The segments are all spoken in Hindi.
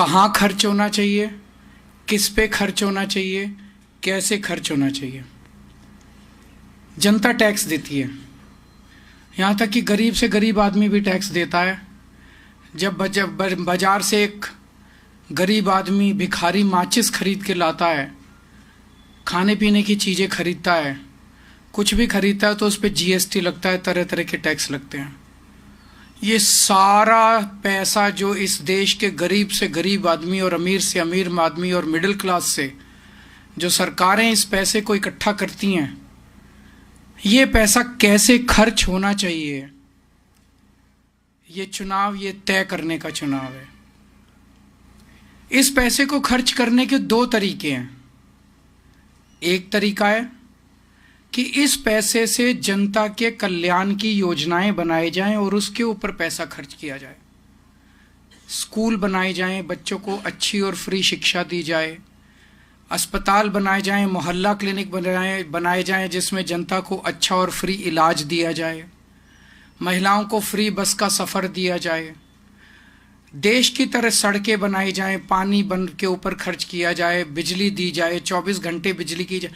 कहाँ खर्च होना चाहिए, किस पे खर्च होना चाहिए, कैसे खर्च होना चाहिए। जनता टैक्स देती है, यहाँ तक कि गरीब से गरीब आदमी भी टैक्स देता है। जब बाजार से एक गरीब आदमी भिखारी माचिस खरीद के लाता है, खाने पीने की चीज़ें खरीदता है, कुछ भी खरीदता है, तो उस पर जीएसटी लगता है, तरह तरह के टैक्स लगते हैं। ये सारा पैसा जो इस देश के गरीब से गरीब आदमी और अमीर से अमीर आदमी और मिडिल क्लास से जो सरकारें इस पैसे को इकट्ठा करती हैं, ये पैसा कैसे खर्च होना चाहिए, ये चुनाव ये तय करने का चुनाव है। इस पैसे को खर्च करने के दो तरीके हैं। एक तरीका है कि इस पैसे से जनता के कल्याण की योजनाएं बनाई जाएं और उसके ऊपर पैसा खर्च किया जाए। स्कूल बनाए जाएं, बच्चों को अच्छी और फ्री शिक्षा दी जाए, अस्पताल बनाए जाएं, मोहल्ला क्लिनिक बनाए जाएं जिसमें जनता को अच्छा और फ्री इलाज दिया जाए, महिलाओं को फ्री बस का सफ़र दिया जाए, देश की तरह सड़कें बनाई जाएं, पानी बंद के ऊपर खर्च किया जाए, बिजली दी जाए, 24 घंटे बिजली की जाए।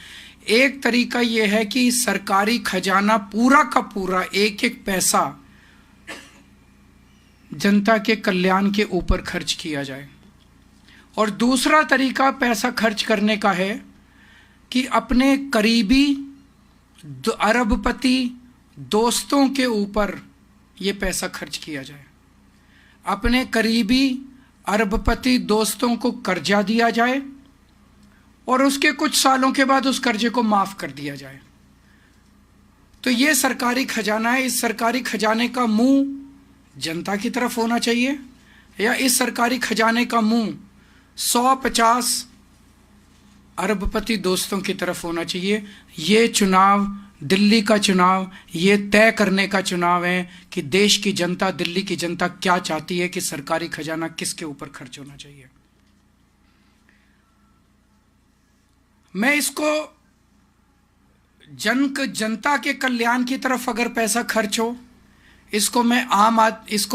एक तरीका यह है कि सरकारी खजाना पूरा का पूरा एक एक पैसा जनता के कल्याण के ऊपर खर्च किया जाए। और दूसरा तरीका पैसा खर्च करने का है कि अपने करीबी अरबपति दोस्तों के ऊपर यह पैसा खर्च किया जाए। अपने करीबी अरबपति दोस्तों को कर्जा दिया जाए और उसके कुछ सालों के बाद उस कर्जे को माफ कर दिया जाए। तो ये सरकारी खजाना है। इस सरकारी खजाने का मुंह जनता की तरफ होना चाहिए या इस सरकारी खजाने का मुंह 150 अरबपति दोस्तों की तरफ होना चाहिए। ये चुनाव, दिल्ली का चुनाव, ये तय करने का चुनाव है कि देश की जनता, दिल्ली की जनता क्या चाहती है कि सरकारी खजाना किसके ऊपर खर्च होना चाहिए। मैं इसको जनता के कल्याण की तरफ अगर पैसा खर्च हो, इसको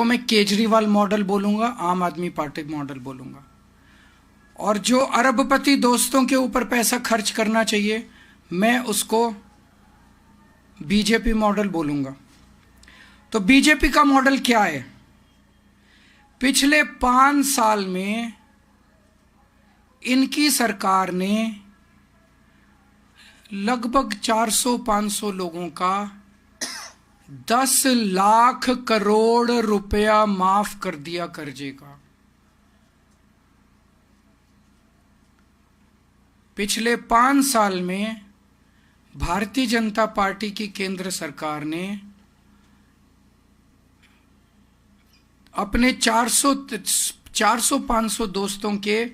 मैं केजरीवाल मॉडल बोलूंगा, आम आदमी पार्टी मॉडल बोलूंगा। और जो अरबपति दोस्तों के ऊपर पैसा खर्च करना चाहिए, मैं उसको बीजेपी मॉडल बोलूंगा। तो बीजेपी का मॉडल क्या है? पिछले 5 साल में इनकी सरकार ने लगभग 400-500 लोगों का 10 लाख करोड़ रुपया माफ कर दिया कर्जे का। पिछले 5 साल में भारतीय जनता पार्टी की केंद्र सरकार ने अपने 400-500 दोस्तों के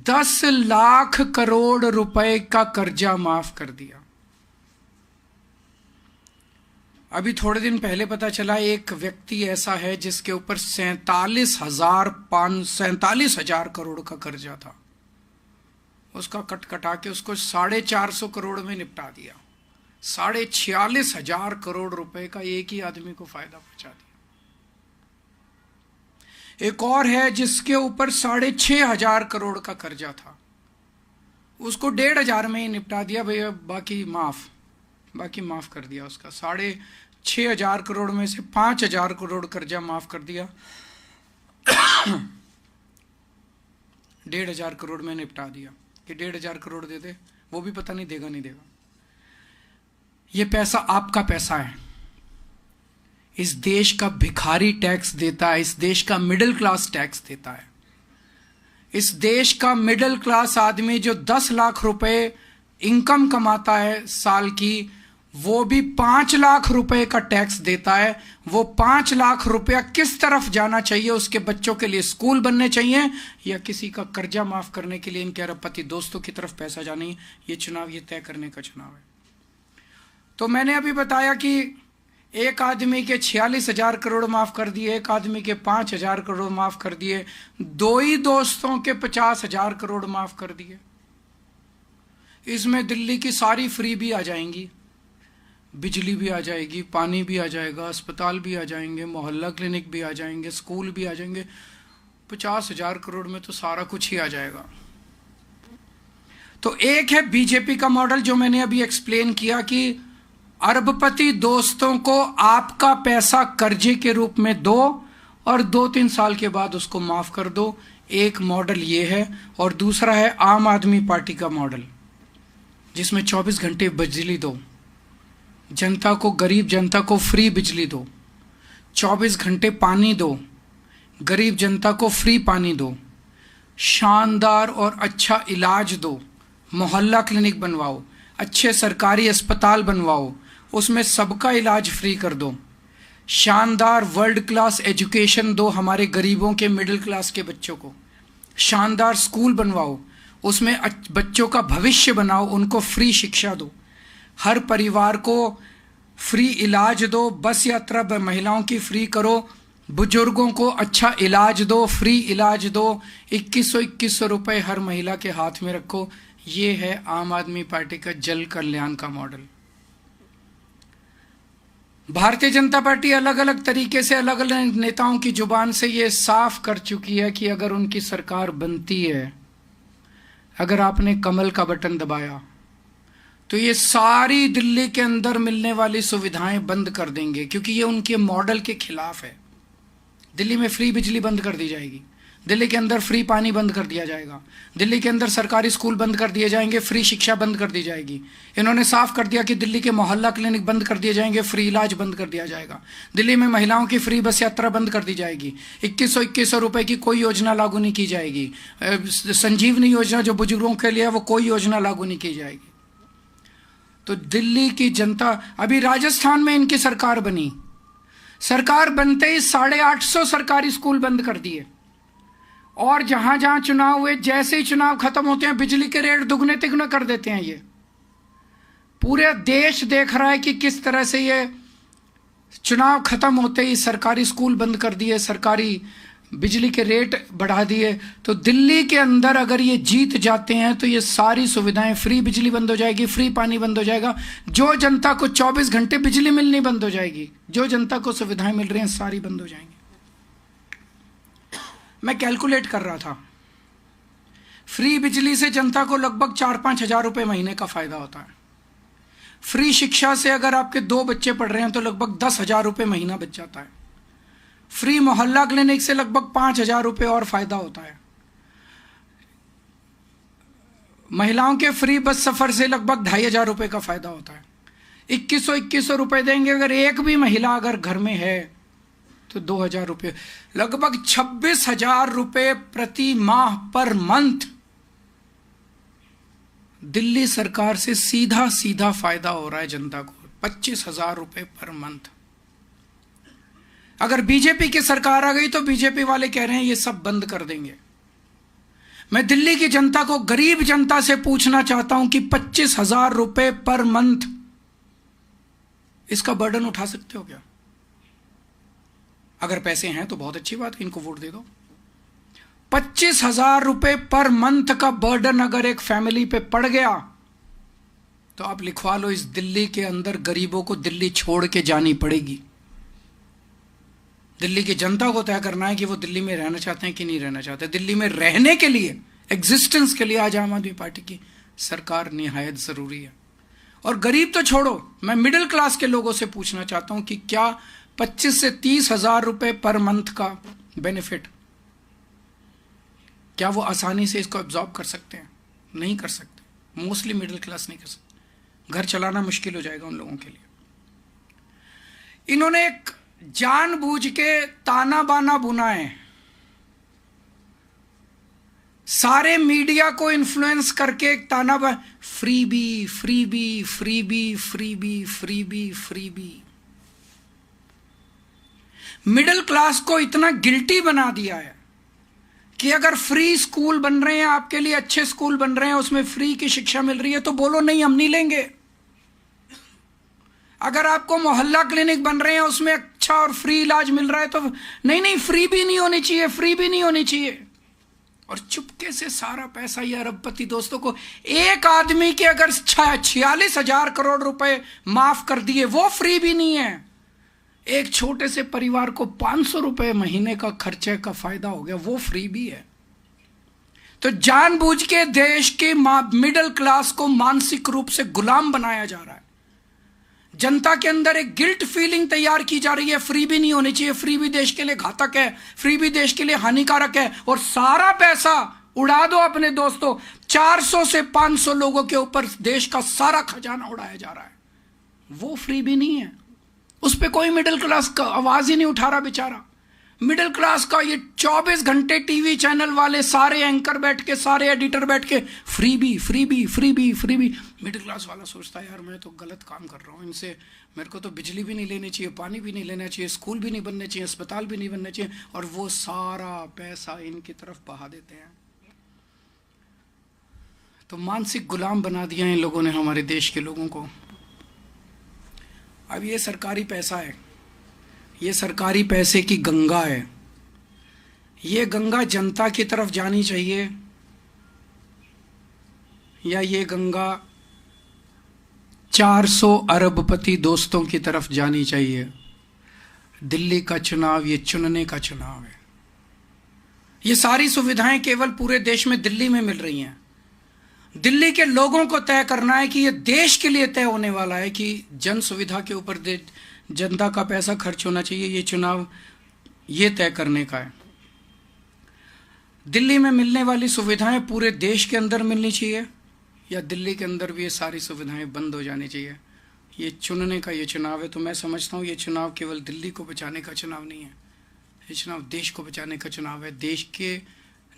10 लाख करोड़ रुपए का कर्जा माफ कर दिया। अभी थोड़े दिन पहले पता चला एक व्यक्ति ऐसा है जिसके ऊपर 47,000 करोड़ का कर्जा था। उसका कटा के उसको 450 करोड़ में निपटा दिया। 46,000 करोड़ रुपए का एक ही आदमी को फायदा पहुंचा दिया। एक और है जिसके ऊपर 6,500 करोड़ का कर्जा था, उसको 1,500 में ही निपटा दिया भैया, बाकी माफ कर दिया। उसका 6,500 करोड़ में से 5,000 करोड़ कर्जा माफ कर दिया, 1,500 करोड़ में निपटा दिया कि 1,500 करोड़ दे दे, वो भी पता नहीं देगा नहीं देगा। ये पैसा आपका पैसा है। इस देश का भिखारी टैक्स देता है, इस देश का मिडिल क्लास टैक्स देता है। इस देश का मिडिल क्लास आदमी जो 10 लाख रुपए इनकम कमाता है साल की, वो भी 5 लाख रुपए का टैक्स देता है। वो 5 लाख रुपया किस तरफ जाना चाहिए? उसके बच्चों के लिए स्कूल बनने चाहिए या किसी का कर्जा माफ करने के लिए इनके अरबपति दोस्तों की तरफ पैसा जाना है? ये चुनाव ये तय करने का चुनाव है। तो मैंने अभी बताया कि एक आदमी के 46,000 करोड़ माफ कर दिए, एक आदमी के 5,000 करोड़ माफ कर दिए, 2 ही दोस्तों के 50,000 करोड़ माफ कर दिए। इसमें दिल्ली की सारी फ्री भी आ जाएंगी, बिजली भी आ जाएगी, पानी भी आ जाएगा, अस्पताल भी आ जाएंगे, मोहल्ला क्लिनिक भी आ जाएंगे, स्कूल भी आ जाएंगे। 50,000 करोड़ में तो सारा कुछ ही आ जाएगा। तो एक है बीजेपी का मॉडल जो मैंने अभी एक्सप्लेन किया कि अरबपति दोस्तों को आपका पैसा कर्जे के रूप में दो और 2-3 साल के बाद उसको माफ कर दो। एक मॉडल ये है। और दूसरा है आम आदमी पार्टी का मॉडल, जिसमें 24 घंटे बिजली दो, जनता को, गरीब जनता को फ्री बिजली दो, 24 घंटे पानी दो, गरीब जनता को फ्री पानी दो, शानदार और अच्छा इलाज दो, मोहल्ला क्लिनिक बनवाओ, अच्छे सरकारी अस्पताल बनवाओ, उसमें सबका इलाज फ्री कर दो, शानदार वर्ल्ड क्लास एजुकेशन दो हमारे गरीबों के, मिडिल क्लास के बच्चों को, शानदार स्कूल बनवाओ, उसमें बच्चों का भविष्य बनाओ, उनको फ्री शिक्षा दो, हर परिवार को फ्री इलाज दो, बस यात्रा महिलाओं की फ्री करो, बुजुर्गों को अच्छा इलाज दो, फ्री इलाज दो, 2100 रुपए हर महिला के हाथ में रखो। ये है आम आदमी पार्टी का जल कल्याण का मॉडल। भारतीय जनता पार्टी अलग अलग तरीके से, अलग अलग नेताओं की जुबान से ये साफ कर चुकी है कि अगर उनकी सरकार बनती है, अगर आपने कमल का बटन दबाया, तो ये सारी दिल्ली के अंदर मिलने वाली सुविधाएं बंद कर देंगे, क्योंकि ये उनके मॉडल के खिलाफ है। दिल्ली में फ्री बिजली बंद कर दी जाएगी, दिल्ली के अंदर फ्री पानी बंद कर दिया जाएगा, दिल्ली के अंदर सरकारी स्कूल बंद कर दिए जाएंगे, फ्री शिक्षा बंद कर दी जाएगी। इन्होंने साफ कर दिया कि दिल्ली के मोहल्ला क्लिनिक बंद कर दिए जाएंगे, फ्री इलाज बंद कर दिया जाएगा, दिल्ली में महिलाओं की फ्री बस यात्रा बंद कर दी जाएगी, 2100 रुपए की कोई योजना लागू नहीं की जाएगी, संजीवनी योजना जो बुजुर्गों के लिए है वो कोई योजना लागू नहीं की जाएगी। तो दिल्ली की जनता, अभी राजस्थान में इनकी सरकार बनी, सरकार बनते ही 850 सरकारी स्कूल बंद कर दिए, और जहां जहां चुनाव हुए, जैसे ही चुनाव खत्म होते हैं बिजली के रेट दुगने तिगुने कर देते हैं। ये पूरे देश देख रहा है कि किस तरह से ये चुनाव खत्म होते ही सरकारी स्कूल बंद कर दिए, सरकारी बिजली के रेट बढ़ा दिए। तो दिल्ली के अंदर अगर ये जीत जाते हैं तो ये सारी सुविधाएं, फ्री बिजली बंद हो जाएगी, फ्री पानी बंद हो जाएगा, जो जनता को 24 घंटे बिजली मिलनी बंद हो जाएगी, जो जनता को सुविधाएं मिल रही हैं सारी बंद हो जाएंगी। मैं कैलकुलेट कर रहा था, फ्री बिजली से जनता को लगभग 4-5 हजार रुपए महीने का फायदा होता है। फ्री शिक्षा से अगर आपके 2 बच्चे पढ़ रहे हैं तो लगभग 10,000 रुपए महीना बच जाता है। फ्री मोहल्ला क्लिनिक से लगभग 5,000 रुपए और फायदा होता है। महिलाओं के फ्री बस सफर से लगभग 2,500 रुपए का फायदा होता है। 2100 रुपए देंगे, अगर एक भी महिला अगर घर में है तो 2,000 रुपये, लगभग 26,000 रुपये प्रति माह पर मंथ दिल्ली सरकार से सीधा सीधा फायदा हो रहा है जनता को, 25,000 रुपये पर मंथ। अगर बीजेपी की सरकार आ गई तो बीजेपी वाले कह रहे हैं ये सब बंद कर देंगे। मैं दिल्ली की जनता को, गरीब जनता से पूछना चाहता हूं कि 25,000 रुपये पर मंथ इसका बर्डन उठा सकते हो क्या? अगर पैसे हैं तो बहुत अच्छी बात, इनको वोट दे दो। 25,000 रुपये पर मंथ का बर्डन अगर एक फैमिली पे पड़ गया तो आप लिखवा लो, इस दिल्ली के अंदर गरीबों को दिल्ली छोड़ के जानी पड़ेगी। दिल्ली की जनता को तय करना है कि वो दिल्ली में रहना चाहते हैं कि नहीं रहना चाहते। दिल्ली में रहने के लिए, एग्जिस्टेंस के लिए आज आम आदमी पार्टी की सरकार निहायत जरूरी है। और गरीब तो छोड़ो, मैं मिडिल क्लास के लोगों से पूछना चाहता हूं कि क्या 25 से 30,000 रुपए पर मंथ का बेनिफिट, क्या वो आसानी से इसको एब्जॉर्ब कर सकते हैं? नहीं कर सकते। मोस्टली मिडिल क्लास नहीं कर सकते, घर चलाना मुश्किल हो जाएगा उन लोगों के लिए। इन्होंने एक जानबूझ के ताना बाना बुना है, सारे मीडिया को इन्फ्लुएंस करके एक ताना बाना, freebie freebie freebie freebie freebie freebie. Middle class को इतना गिल्टी बना दिया है कि अगर फ्री स्कूल बन रहे हैं आपके लिए, अच्छे स्कूल बन रहे हैं, उसमें फ्री की शिक्षा मिल रही है तो बोलो नहीं, हम नहीं लेंगे। अगर आपको मोहल्ला क्लिनिक बन रहे हैं, उसमें अच्छा और फ्री इलाज मिल रहा है तो नहीं, फ्री भी नहीं होनी चाहिए, फ्री भी नहीं होनी चाहिए। और चुपके से सारा पैसा ये अरबपति दोस्तों को, एक आदमी के अगर 46,000 करोड़ रुपए माफ कर दिए, वो फ्री भी नहीं है। एक छोटे से परिवार को 500 रुपए महीने का खर्चे का फायदा हो गया, वो फ्री भी है। तो जानबूझ के देश के मिडिल क्लास को मानसिक रूप से गुलाम बनाया जा रहा है। जनता के अंदर एक गिल्ट फीलिंग तैयार की जा रही है, फ्री भी नहीं होनी चाहिए, फ्री भी देश के लिए घातक है, फ्री भी देश के लिए हानिकारक है, और सारा पैसा उड़ा दो अपने दोस्तों। 400 से 500 लोगों के ऊपर देश का सारा खजाना उड़ाया जा रहा है, वो फ्री भी नहीं है। उस पर कोई मिडिल क्लास का आवाज ही नहीं उठा रहा बेचारा। मिडिल क्लास का ये 24 घंटे टीवी चैनल वाले सारे एंकर बैठ के, सारे एडिटर बैठ के फ्री भी फ्री भी फ्री भी फ्री भी। मिडिल क्लास वाला सोचता है यार मैं तो गलत काम कर रहा हूँ, इनसे मेरे को तो बिजली भी नहीं लेनी चाहिए, पानी भी नहीं लेना चाहिए, स्कूल भी नहीं बनने चाहिए, अस्पताल भी नहीं बनने चाहिए, और वो सारा पैसा इनकी तरफ बहा देते हैं। तो मानसिक गुलाम बना दिया इन लोगों ने हमारे देश के लोगों को। अब ये सरकारी पैसा है, ये सरकारी पैसे की गंगा है, ये गंगा जनता की तरफ जानी चाहिए या ये गंगा 400 अरबपति दोस्तों की तरफ जानी चाहिए? दिल्ली का चुनाव ये चुनने का चुनाव है। ये सारी सुविधाएं केवल पूरे देश में दिल्ली में मिल रही हैं। दिल्ली के लोगों को तय करना है कि ये देश के लिए तय होने वाला है कि जन सुविधा के ऊपर जनता का पैसा खर्च होना चाहिए। ये चुनाव ये तय करने का है। दिल्ली में मिलने वाली सुविधाएं पूरे देश के अंदर मिलनी चाहिए या दिल्ली के अंदर भी ये सारी सुविधाएं बंद हो जानी चाहिए? ये चुनने का ये चुनाव है। तो मैं समझता हूँ ये चुनाव केवल दिल्ली को बचाने का चुनाव नहीं है, ये चुनाव देश को बचाने का चुनाव है, देश के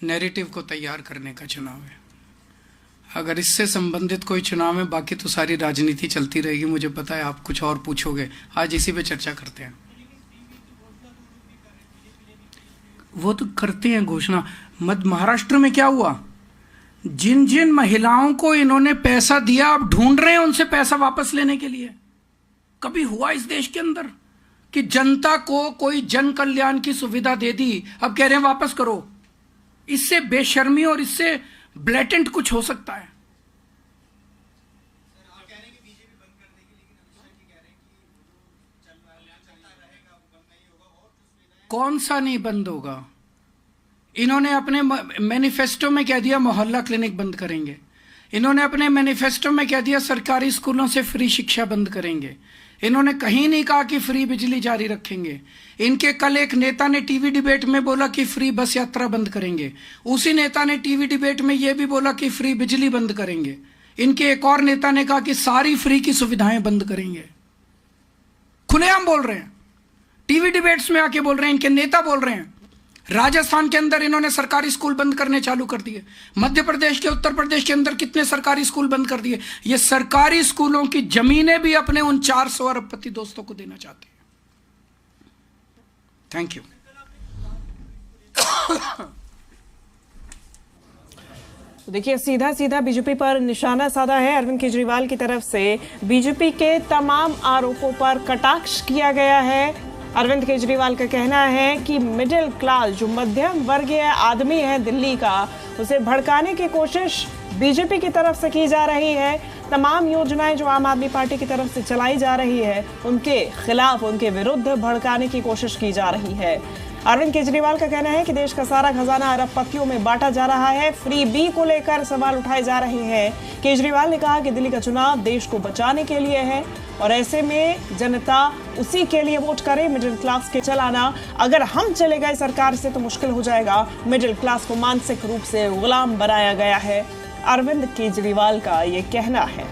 नैरेटिव को तैयार करने का चुनाव है। अगर इससे संबंधित कोई चुनाव है, बाकी तो सारी राजनीति चलती रहेगी। मुझे पता है आप कुछ और पूछोगे, आज इसी पे चर्चा करते हैं। वो तो करते हैं घोषणा। महाराष्ट्र में क्या हुआ? जिन जिन महिलाओं को इन्होंने पैसा दिया, अब ढूंढ रहे हैं उनसे पैसा वापस लेने के लिए। कभी हुआ इस देश के अंदर कि जनता को कोई जन कल्याण की सुविधा दे दी, अब कह रहे हैं वापस करो? इससे बेशर्मी और इससे ब्लेटेंट कुछ हो सकता है? कौन सा नहीं बंद होगा? इन्होंने अपने मैनिफेस्टो में कह दिया मोहल्ला क्लिनिक बंद करेंगे, इन्होंने अपने मैनिफेस्टो में कह दिया सरकारी स्कूलों से फ्री शिक्षा बंद करेंगे, इन्होंने कहीं नहीं कहा कि फ्री बिजली जारी रखेंगे। इनके कल एक नेता ने टीवी डिबेट में बोला कि फ्री बस यात्रा बंद करेंगे, उसी नेता ने टीवी डिबेट में यह भी बोला कि फ्री बिजली बंद करेंगे। इनके एक और नेता ने कहा कि सारी फ्री की सुविधाएं बंद करेंगे। खुलेआम बोल रहे हैं, टीवी डिबेट्स में आके बोल रहे हैं, इनके नेता बोल रहे हैं। राजस्थान के अंदर इन्होंने सरकारी स्कूल बंद करने चालू कर दिए। मध्य प्रदेश के, उत्तर प्रदेश के अंदर कितने सरकारी स्कूल बंद कर दिए। ये सरकारी स्कूलों की जमीनें भी अपने उन 400 अरबपति दोस्तों को देना चाहते हैं। Thank you. देखिए, सीधा सीधा बीजेपी पर निशाना साधा है अरविंद केजरीवाल की तरफ से। बीजेपी के तमाम आरोपों पर कटाक्ष किया गया है। अरविंद केजरीवाल का कहना है कि मिडिल क्लास, जो मध्यम वर्गीय आदमी है दिल्ली का, उसे भड़काने की कोशिश बीजेपी की तरफ से की जा रही है। तमाम योजनाएं जो आम आदमी पार्टी की तरफ से चलाई जा रही है, उनके खिलाफ, उनके विरुद्ध भड़काने की कोशिश की जा रही है। अरविंद केजरीवाल का कहना है कि देश का सारा खजाना अरबपतियों में बांटा जा रहा है। फ्री बी को लेकर सवाल उठाए जा रहे हैं। केजरीवाल ने कहा कि दिल्ली का चुनाव देश को बचाने के लिए है और ऐसे में जनता उसी के लिए वोट करे। मिडिल क्लास के चलाना, अगर हम चले गए सरकार से तो मुश्किल हो जाएगा। मिडिल क्लास को मानसिक रूप से गुलाम बनाया गया है, अरविंद केजरीवाल का ये कहना है।